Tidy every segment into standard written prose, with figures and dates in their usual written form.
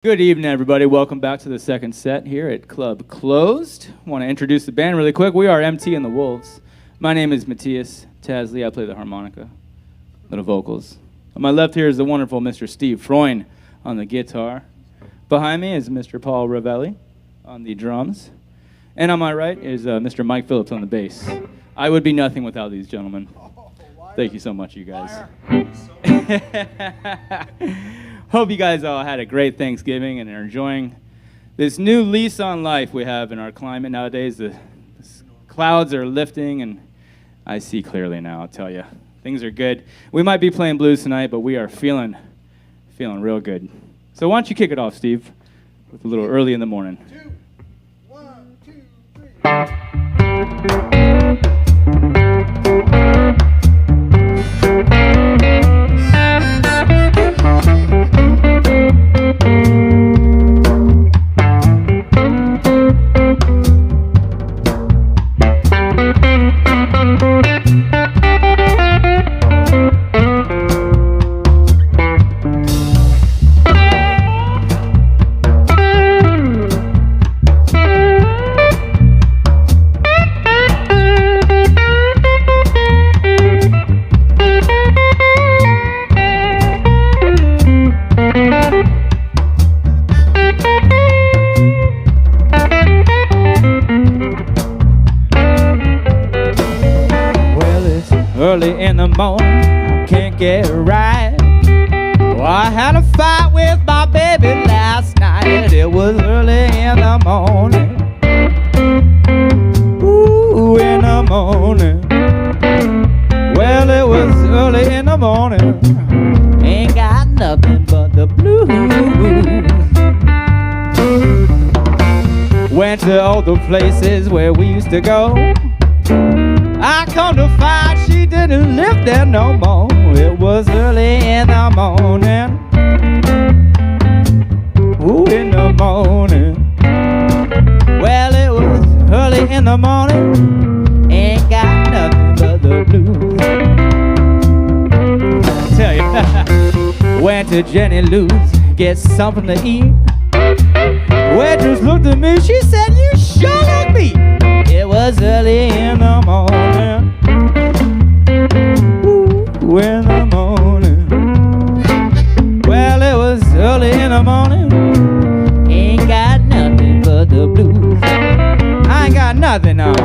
Good evening, everybody. Welcome back to the second set here at Club Closed. I want to introduce the band really quick. We are MT and the Wolves. My name is Matias Tasley. I play the harmonica, little vocals. On my left here is the wonderful Mr. Steve Freund on the guitar. Behind me is Mr. Paul Reveli on the drums. And on my right is Mr. Mike Phillips on the bass. I would be nothing without these gentlemen. Thank you so much, you guys. Hope you guys all had a great Thanksgiving and are enjoying this new lease on life we have in our climate nowadays. The clouds are lifting, and I see clearly now, I'll tell you. Things are good. We might be playing blues tonight, but we are feeling real good. So why don't you kick it off, Steve, with a little early in the morning. 2, 1, 2, 3. Early in the morning, I can't get right. Well, I had a fight with my baby last night. It was early in the morning. Ooh, in the morning. Well, it was early in the morning. Ain't got nothing but the blues. Went to all the places where we used to go. I come to find she didn't live there no more. It was early in the morning. Ooh, in the morning. Well, it was early in the morning. Ain't got nothing but the blues. I tell you, went to Jenny Lou's, get something to eat. Waitress looked at me, she said, "You sure look beat." It was early in the morning. Ooh, in the morning. Well, it was early in the morning. Ain't got nothing but the blues. I ain't got nothing on.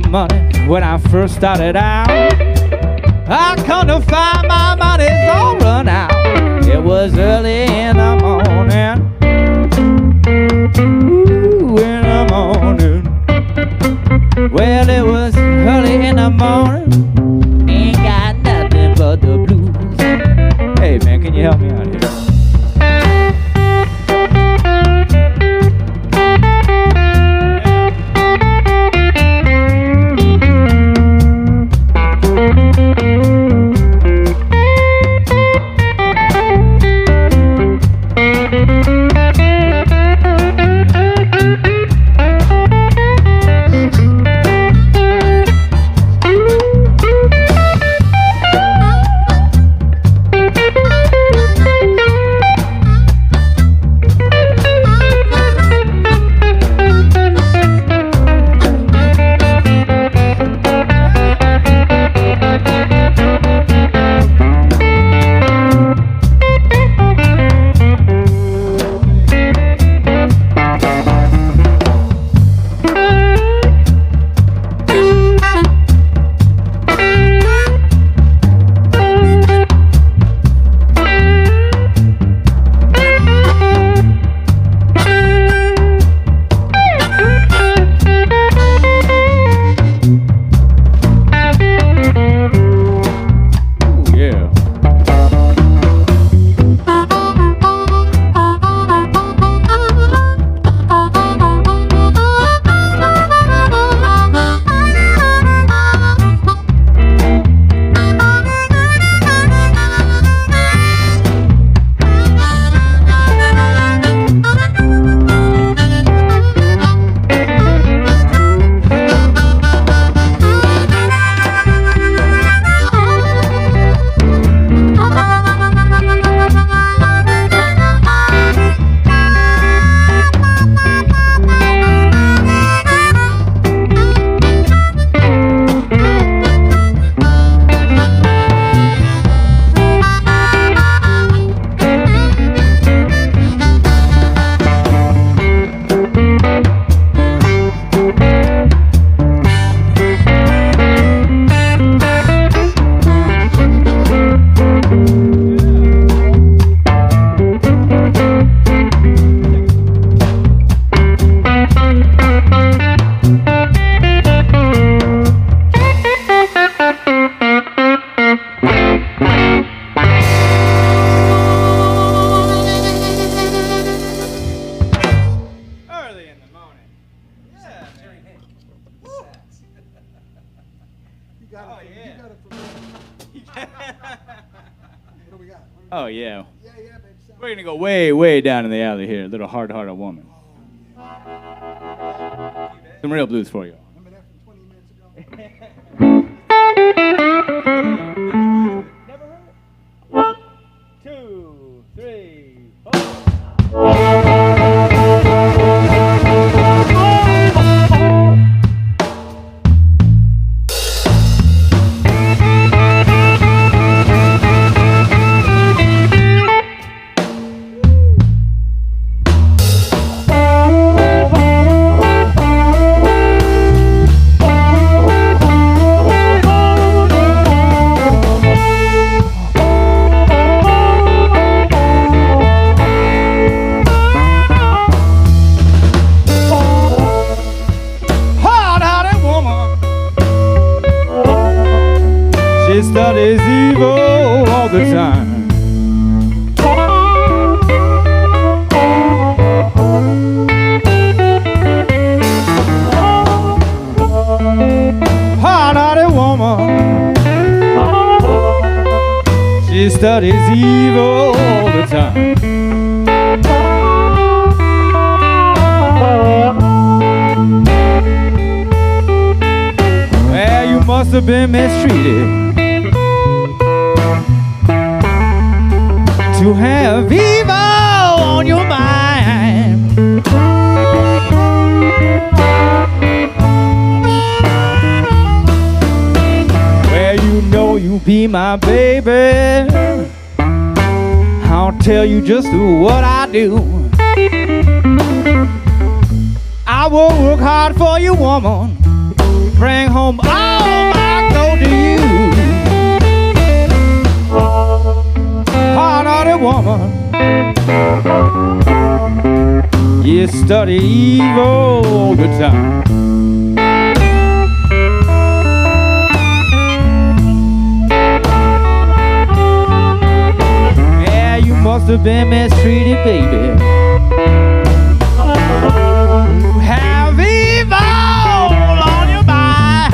Money when I first started out. I come to find my money's all run out. It was early in the morning. Ooh, in the morning. Well, it was early in the morning. Ain't got nothing but the blues. Hey man, can you help me out here? do we got? Oh, yeah. Yeah, baby. We're going to go way, way down in the alley here. Little Hard-Hearted Woman. Some real blues for you. Remember that from 20 minutes ago? Never heard it? 1, 2, 3, 4. She studies evil all the time. Hard-hearted woman. She studies evil all the time. Well, you must have been mistreated to have evil on your mind. Well, you know you be my baby. I'll tell you just what I do. I will work hard for you, woman. Bring home all my gold to you. Hard-hearted woman, you study evil all the time. Yeah, you must have been mistreated, baby. You have evil on your mind.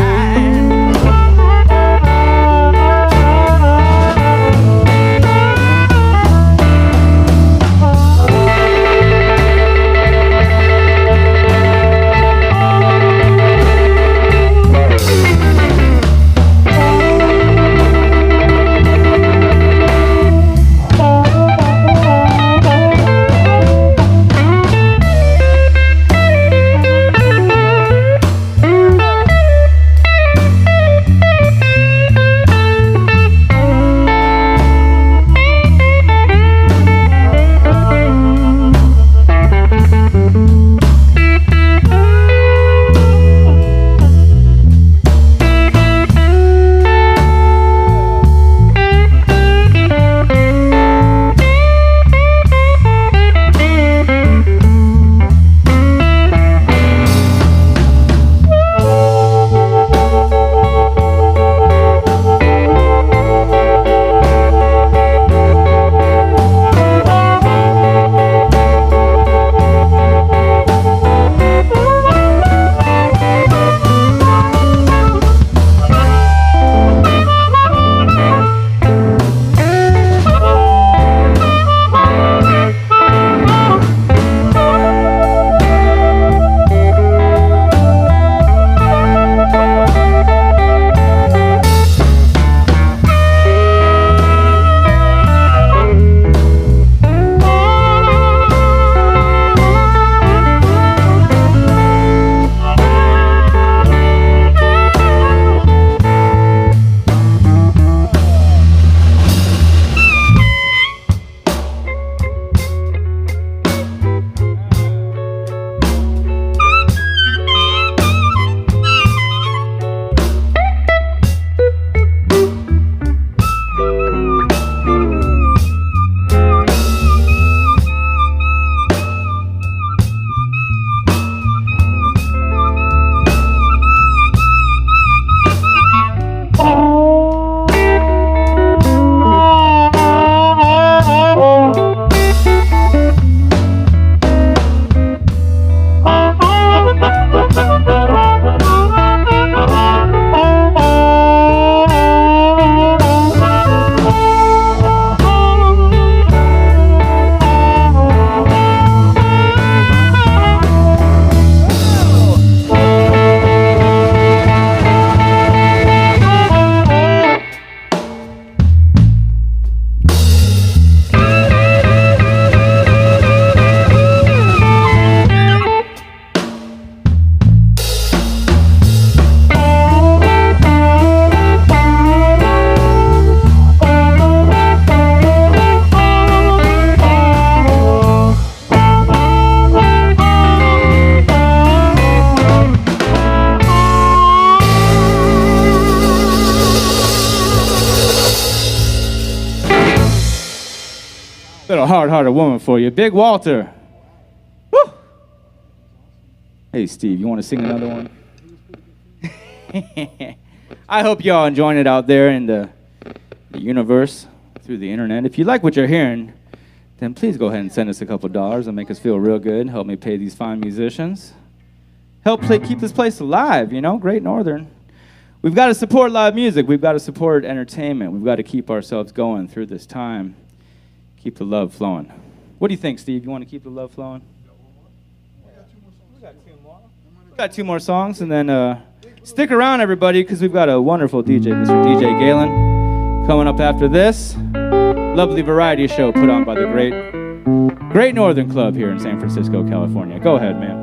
Little hard-hearted woman for you. Big Walter. Woo! Hey, Steve, you want to sing another one? I hope y'all enjoying it out there in the universe through the internet. If you like what you're hearing, then please go ahead and send us a couple dollars and make us feel real good. Help me pay these fine musicians. Help keep this place alive, you know, Great Northern. We've got to support live music. We've got to support entertainment. We've got to keep ourselves going through this time. Keep the love flowing. What do you think, Steve? You want to keep the love flowing? We got two more songs, and then stick around, everybody, because we've got a wonderful DJ, Mr. DJ Galen, coming up after this. Lovely variety show put on by the Great Northern Club here in San Francisco, California. Go ahead, man.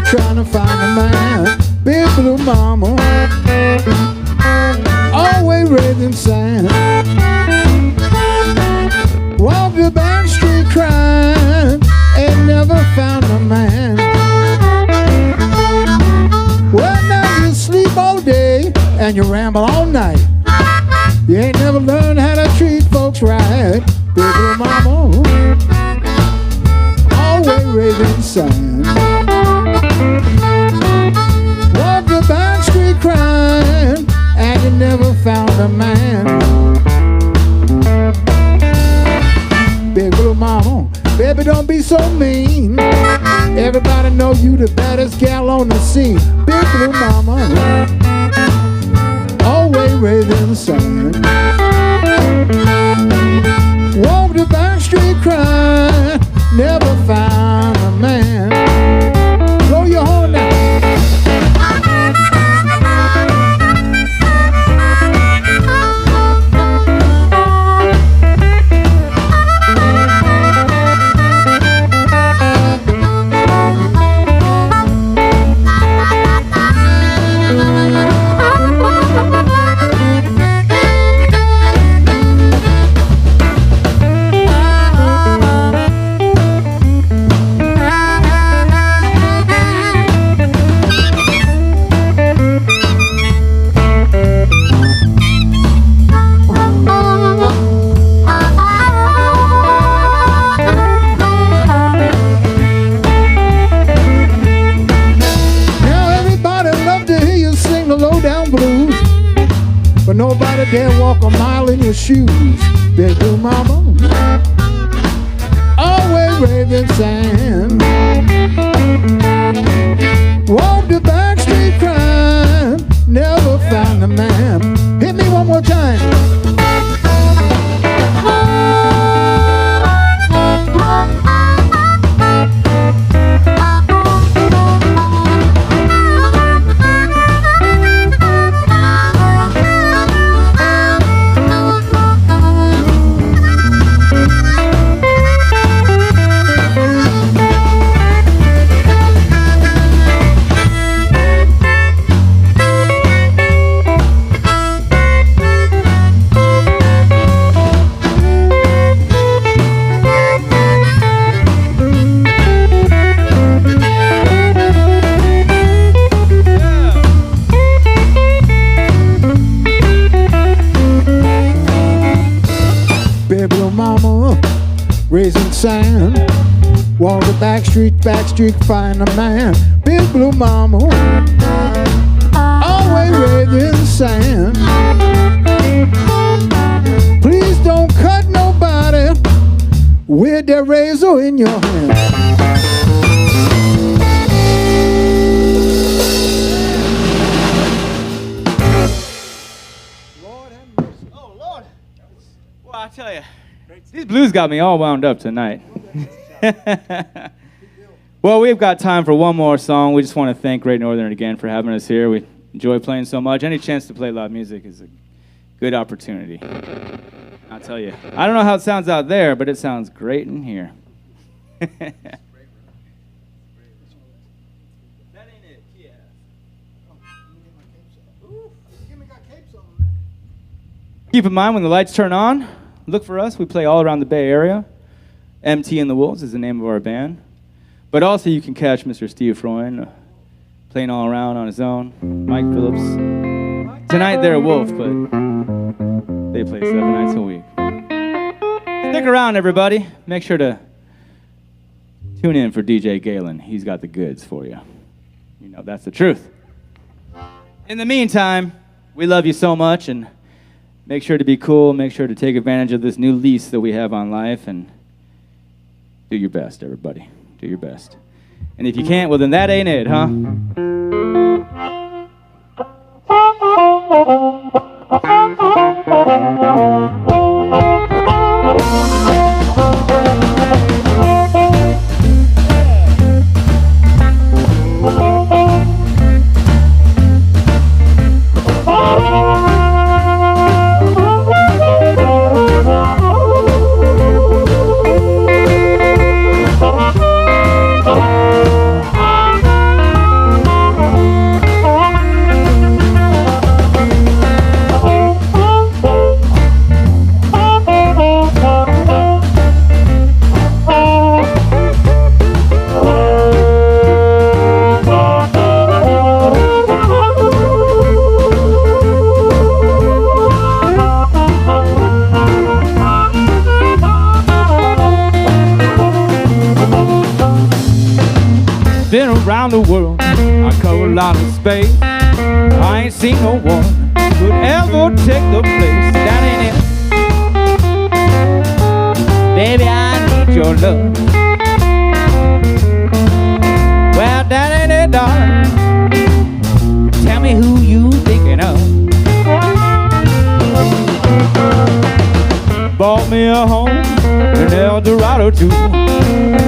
Trying to find a man, big blue mama, always raising sand. Walked the back street crying, and never found a man. Well, now you sleep all day, and you ramble all night. You ain't never learned how to treat folks right, big blue mama, always raising sand. Walked the back street crying, and you never found a man. Big blue mama, baby, don't be so mean. Everybody know you the baddest gal on the scene. Big blue mama, always raising sand. Walked the back street crying, never found a man. Blow your horn now. But nobody dare walk a mile in your shoes. Big blue mama, always raising sand. Walked the back street crying, never found a man. Hit me one more time. Raising sand, walk the back street, find a man. Big blue mama, always raising sand. Please don't cut nobody with that razor in your hand. Lord have mercy. These blues got me all wound up tonight. Well, we've got time for one more song. We just want to thank Great Northern again for having us here. We enjoy playing so much. Any chance to play live music is a good opportunity. I'll tell you. I don't know how it sounds out there, but it sounds great in here. Keep in mind, when the lights turn on, look for us. We play all around the Bay Area. MT and the Wolves is the name of our band. But also you can catch Mr. Steve Freund playing all around on his own. Mike Phillips. Tonight they're a Wolf, but they play 7 nights a week. Stick around, everybody. Make sure to tune in for DJ Galen. He's got the goods for you. You know, that's the truth. In the meantime, we love you so much, and make sure to be cool. Make sure to take advantage of this new lease that we have on life, and do your best, everybody. Do your best. And if you can't, well, then that ain't it, huh? Been around the world, I cover a lot of space. I ain't seen no one who'd ever take the place. That ain't it. Baby, I need your love. Well, that ain't it, darling. Tell me who you thinking of. Bought me a home in El Dorado too.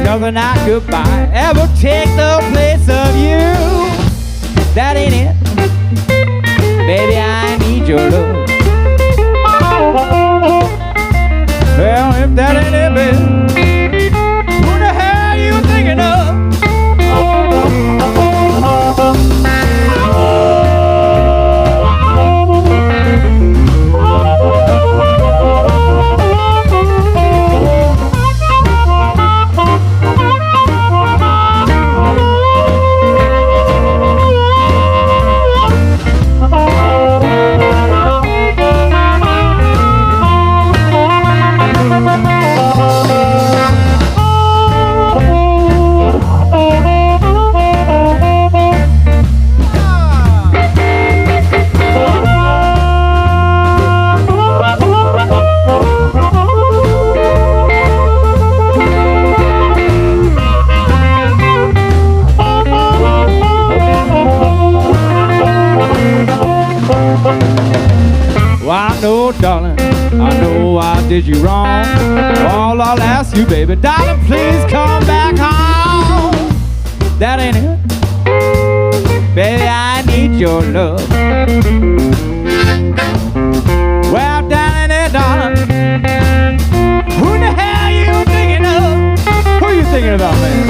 Nothing I could buy ever take the place of you. That ain't it. Baby, I need your love. Well, if that ain't it, baby, who the hell are you thinking of? No, darling, I know I did you wrong. All I'll ask you, baby, darling, please come back home. That ain't it. Baby, I need your love. Well, that ain't it, darling. Who the hell are you thinking of? Who are you thinking about, man?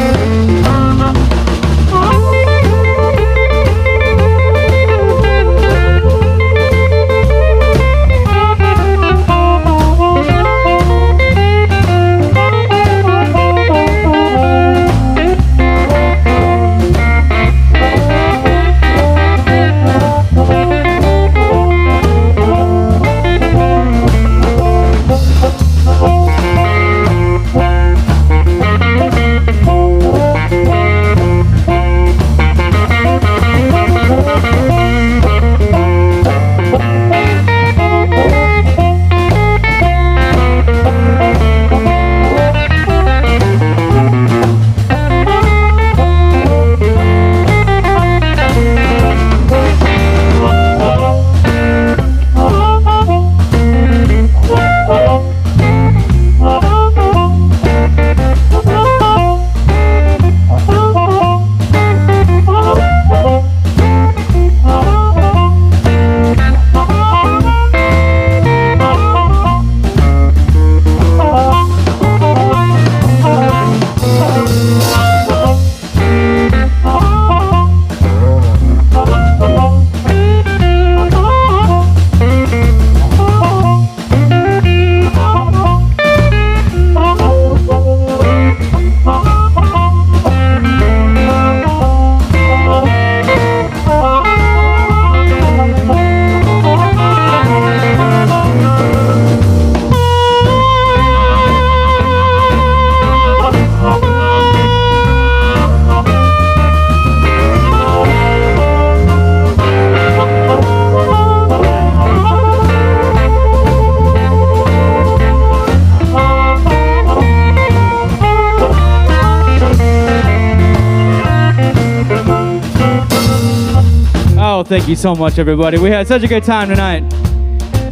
Thank you so much, everybody. We had such a good time tonight.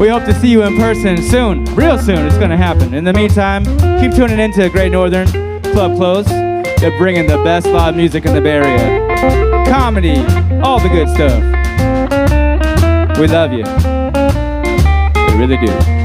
We hope to see you in person soon, real soon. It's going to happen. In the meantime, keep tuning into Great Northern Club Close. They're bringing the best live music in the Bay Area. Comedy, all the good stuff. We love you. We really do.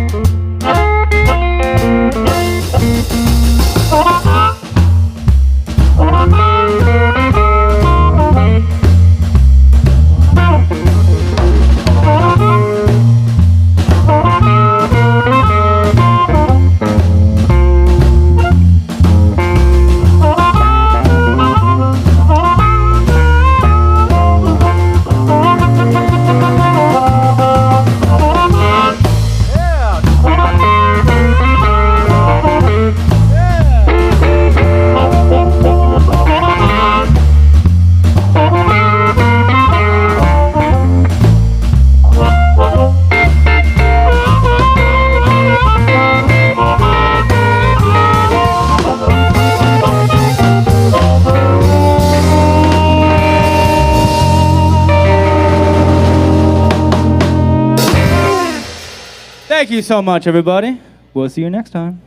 Thank you so much, everybody. We'll see you next time.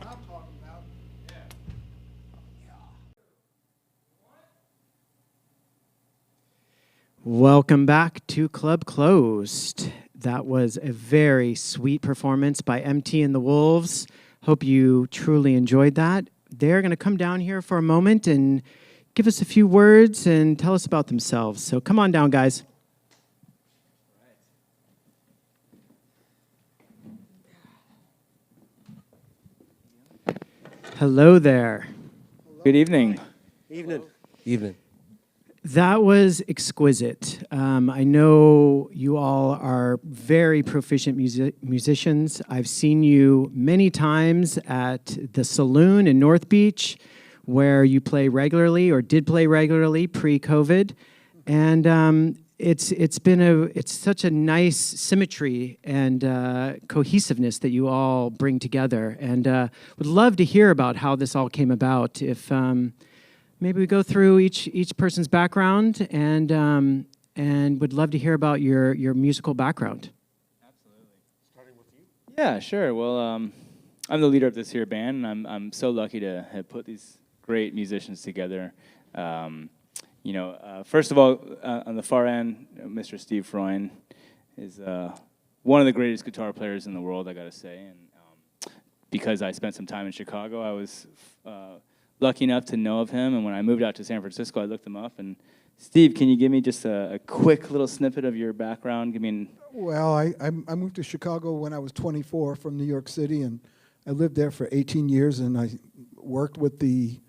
Welcome back to Club Closed. That was a very sweet performance by MT and the Wolves. Hope you truly enjoyed that. They're going to come down here for a moment and give us a few words and tell us about themselves. So come on down, guys. Hello there. Good evening. Evening. That was exquisite. I know you all are very proficient musicians. I've seen you many times at the Saloon in North Beach, where you play regularly or did play regularly pre-COVID, and it's such a nice symmetry and cohesiveness that you all bring together, and would love to hear about how this all came about. If maybe we go through each person's background, and would love to hear about your musical background. Absolutely. Starting with you? Yeah, sure. Well, I'm the leader of this here band, and I'm so lucky to have put these great musicians together. First of all, on the far end, Mr. Steve Freund is one of the greatest guitar players in the world, I gotta say. And because I spent some time in Chicago, I was lucky enough to know of him. And when I moved out to San Francisco, I looked him up. And Steve, can you give me just a quick little snippet of your background? Well, I moved to Chicago when I was 24 from New York City, and I lived there for 18 years, and I worked with the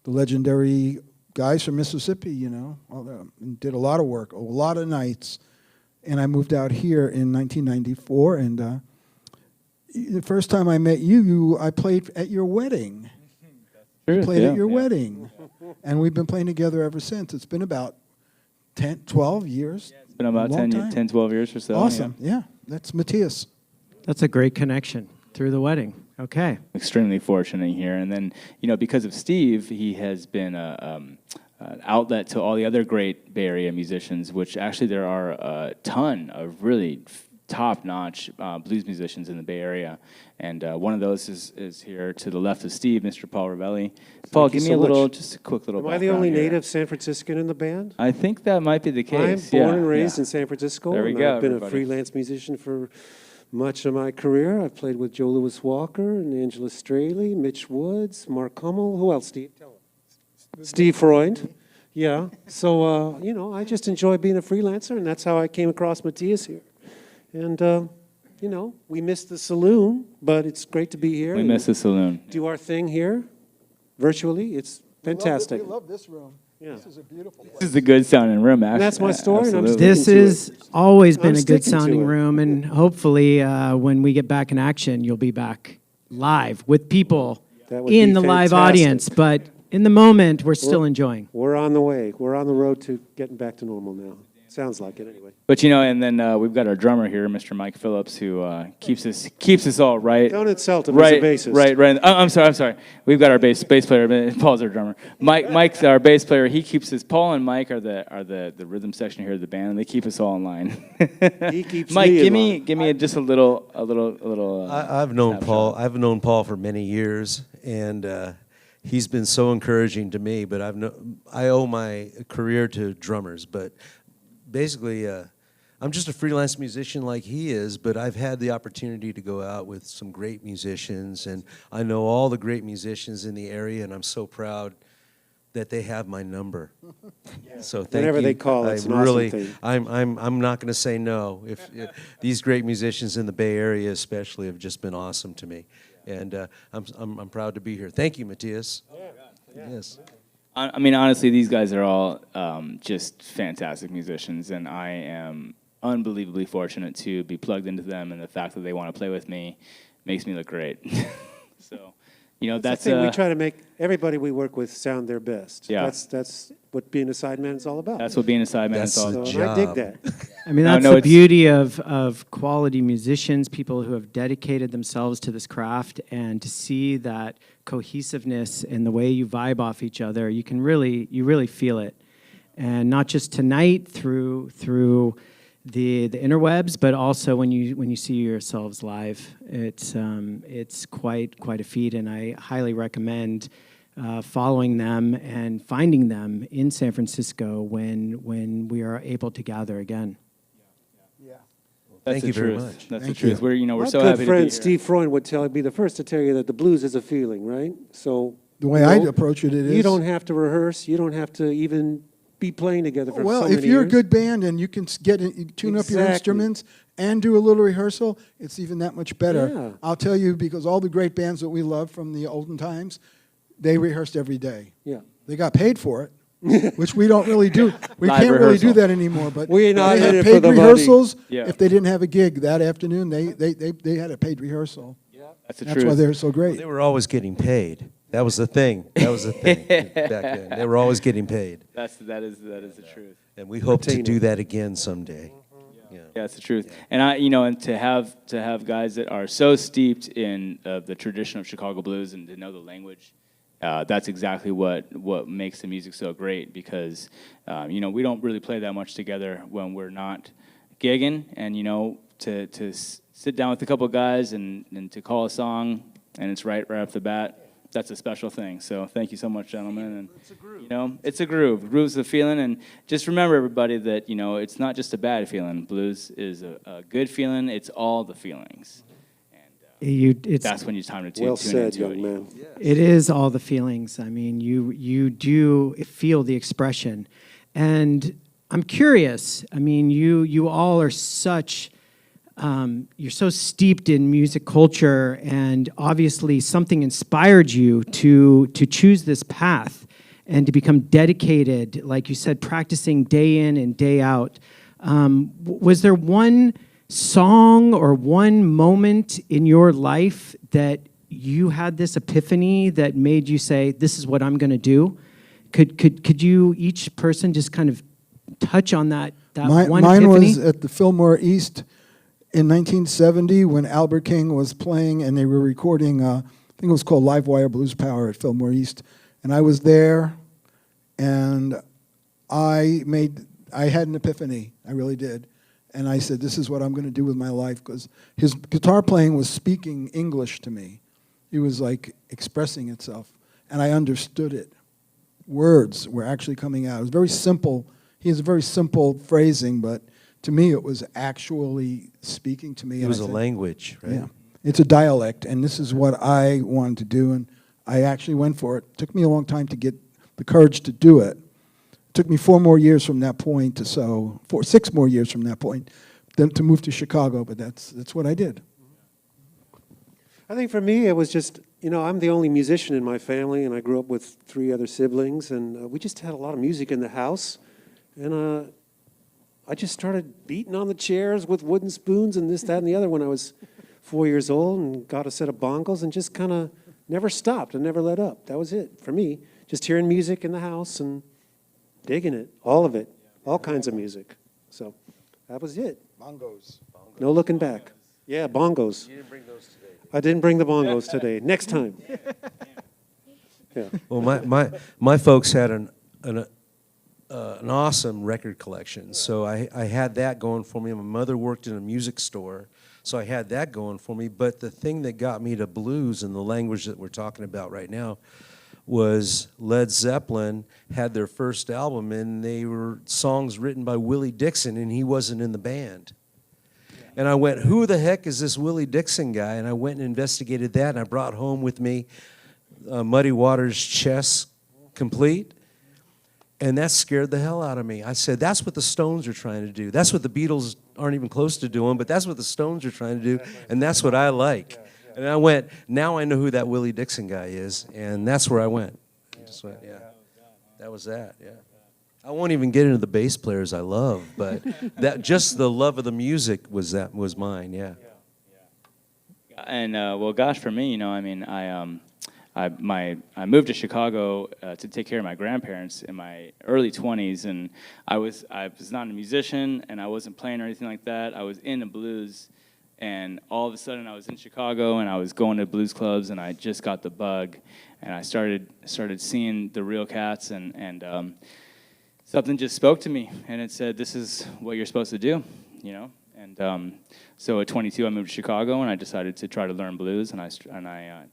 legendary guys from Mississippi, and did a lot of work, a lot of nights. And I moved out here in 1994, and the first time I met you, I played at your wedding. True, played at your wedding. And we've been playing together ever since. It's been about 10, 12 years. Yeah, it's been about 10, 12 years or so. Awesome, yeah. That's Matias. That's a great connection through the wedding. Okay. Extremely fortunate here. And then, because of Steve, he has been an outlet to all the other great Bay Area musicians, which actually there are a ton of really top-notch blues musicians in the Bay Area. And one of those is here to the left of Steve, Mr. Paul Reveli. Paul, give me just a quick little background. Am I the only here. native San Franciscan in the band? I think that might be the case. I'm born and raised in San Francisco. There we go, I've been everybody. a freelance musician for much of my career. I've played with Joe Louis Walker and Angela Straley, Mitch Woods, Mark Hummel. Who else, Steve? Tell him. Steve Freund. Yeah. So, I just enjoy being a freelancer, and that's how I came across Matias here. And, we miss the Saloon, but it's great to be here. We miss the Saloon. Do our thing here, virtually. It's fantastic. We love this room. Yeah. This is a beautiful place. This is a good sounding room, actually. And that's my story, and I'm Absolutely. This has always been a good sticking to sounding it. room, and hopefully when we get back in action, you'll be back live with people That would in be the live fantastic. audience. But in the moment, we're still enjoying. We're on the way. We're on the road to getting back to normal now. Sounds like it anyway. But and then we've got our drummer here, Mr. Mike Phillips, who keeps us all right. Don't insult him. Right, He's a bassist. right. Oh, I'm sorry. We've got our bass player. But Paul's our drummer. Mike's our bass player. He keeps us. Paul and Mike are the rhythm section here of the band, and they keep us all in line. He keeps Mike, me give in line. give me just a little. I've known snapshot. Paul. I've known Paul for many years, and he's been so encouraging to me. But I owe my career to drummers. But basically, I'm just a freelance musician like he is. But I've had the opportunity to go out with some great musicians, and I know all the great musicians in the area, and I'm so proud that they have my number. So thank Whenever you. they call, it's an awesome thing. I'm not going to say no. If these great musicians in the Bay Area, especially, have just been awesome to me, and I'm proud to be here. Thank you, Matias. Yes. I mean, honestly, these guys are all just fantastic musicians, and I am unbelievably fortunate to be plugged into them, and the fact that they want to play with me makes me look great. So, that's the thing. We try to make everybody we work with sound their best. Yeah. That's what being a sideman is all about. That's what being a sideman is all That's about. the And I dig job. that. I mean, No, that's no, the it's- beauty of quality musicians, people who have dedicated themselves to this craft, and to see that cohesiveness in the way you vibe off each other, you really feel it. And not just tonight through the interwebs, but also when you see yourselves live, it's quite a feat, and I highly recommend following them and finding them in San Francisco when we are able to gather again. That's Thank the you very truth. much. That's Thank the truth. you. We're My so good happy to friend be here. Steve Freund would be the first to tell you that the blues is a feeling, right? So The way I approach it is... you don't have to rehearse. You don't have to even be playing together for Well, so if many you're years. a good band and you can you tune up your Exactly. instruments and do a little rehearsal, it's even that much better. Yeah. I'll tell you, because all the great bands that we love from the olden times, they rehearsed every day. Yeah. They got paid for it, which we don't really do. We Live can't really do rehearsal. that anymore. But We're not they in had it for paid the money. rehearsals. Yeah. If they didn't have a gig that afternoon, they had a paid rehearsal. That's the That's truth. why they're so great. They were always getting paid. That was the thing. Back then. They were always getting paid, that is the truth. and we hope to Retain do it. that again someday. Yeah. Yeah, that's the truth. And and to have guys that are so steeped in the tradition of Chicago blues and to know the language, that's exactly what makes the music so great. Because we don't really play that much together when we're not gigging, and to sit down with a couple of guys and to call a song and it's right off the bat. That's a special thing. So thank you so much, gentlemen. And it's a groove. It's a groove. Groove's a feeling, and just remember, everybody, that it's not just a bad feeling. Blues is a good feeling. It's all the feelings, and that's when it's time to tune Well into said, it. young man. It is all the feelings. I mean, you do feel the expression, and I'm curious. I mean, you all are such. You're so steeped in music culture, and obviously something inspired you to choose this path and to become dedicated, like you said, practicing day in and day out. Was there one song or one moment in your life that you had this epiphany that made you say, "This is what I'm going to do"? Could you, each person, just kind of touch on that one Mine epiphany? was at the Fillmore East in 1970 when Albert King was playing, and they were recording, I think it was called Live Wire Blues Power at Fillmore East. And I was there, and I had an epiphany. I really did. And I said, this is what I'm going to do with my life, because his guitar playing was speaking English to me. It was like expressing itself, and I understood it. Words were actually coming out. It was very simple. He has a very simple phrasing, but to me, it was actually speaking to me. It and was I a said, language, right? Yeah, it's a dialect, and this is what I wanted to do, and I actually went for it. It took me a long time to get the courage to do it. It took me 4 more years from that point to 6 more years from that point then to move to Chicago, but that's what I did. I think for me, it was just, I'm the only musician in my family, and I grew up with 3 other siblings, and we just had a lot of music in the house. And I just started beating on the chairs with wooden spoons and this, that, and the other when I was 4 years old, and got a set of bongos and just kind of never stopped and never let up. That was it for me. Just hearing music in the house and digging it, all of it, all kinds of music. So that was it. Bongos. No looking back. Yeah, bongos. You didn't bring those today. I didn't bring the bongos today. Next time. Yeah. Well, my folks had an awesome record collection, so I had that going for me. My mother worked in a music store, so I had that going for me. But the thing that got me to blues and the language that we're talking about right now was Led Zeppelin had their first album, and they were songs written by Willie Dixon, and he wasn't in the band. And I went, who the heck is this Willie Dixon guy? And I went and investigated that, and I brought home with me Muddy Waters' Chess Complete, and that scared the hell out of me. I said, that's what the Stones are trying to do. That's what the Beatles aren't even close to doing, but that's what the Stones are trying to do, and that's what I like. And I went, now I know who that Willie Dixon guy is, and that's where I went. Just went, yeah. That was that, yeah. I won't even get into the bass players I love, but that just the love of the music was mine, yeah. And well, gosh, for me, I mean, I moved to Chicago to take care of my grandparents in my early 20s, and I was not a musician, and I wasn't playing or anything like that. I was into blues, and all of a sudden I was in Chicago, and I was going to blues clubs, and I just got the bug, and I started seeing the real cats, and something just spoke to me, and it said, "This is what you're supposed to do," And so at 22, I moved to Chicago, and I decided to try to learn blues. And I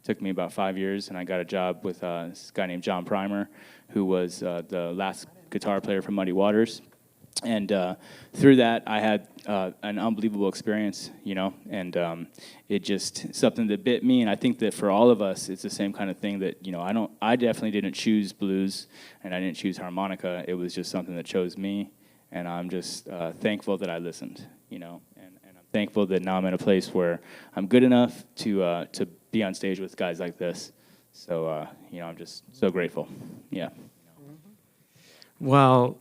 took me about 5 years, and I got a job with this guy named John Primer, who was the last guitar player for Muddy Waters. And through that, I had an unbelievable experience, and it just something that bit me. And I think that for all of us, it's the same kind of thing that I definitely didn't choose blues, and I didn't choose harmonica. It was just something that chose me, and I'm just thankful that I listened, and I'm thankful that now I'm in a place where I'm good enough to be on stage with guys like this. So I'm just so grateful. Yeah. Well,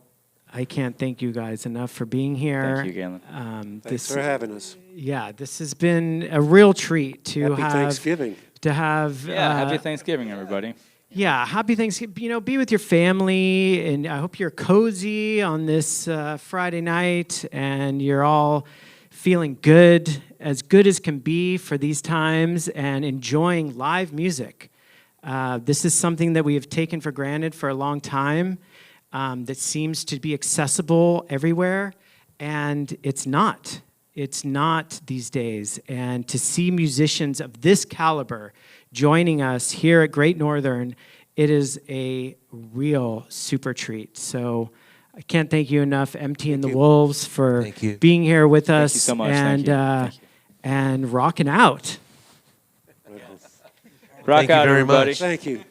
I can't thank you guys enough for being here. Thank you, Galen. Thanks for having us. Yeah, this has been a real treat to Happy Thanksgiving. To have. Happy Thanksgiving, everybody. Yeah, happy Thanksgiving. Be with your family, and I hope you're cozy on this Friday night, and you're all feeling good as can be for these times, and enjoying live music. This is something that we have taken for granted for a long time. That seems to be accessible everywhere, and it's not. It's not these days. And to see musicians of this caliber joining us here at Great Northern, it is a real super treat. So I can't thank you enough, MT and the Wolves, for being here with us. Thank you so much. And, Thank you. And rocking out. Rock out, very everybody. much. Thank you.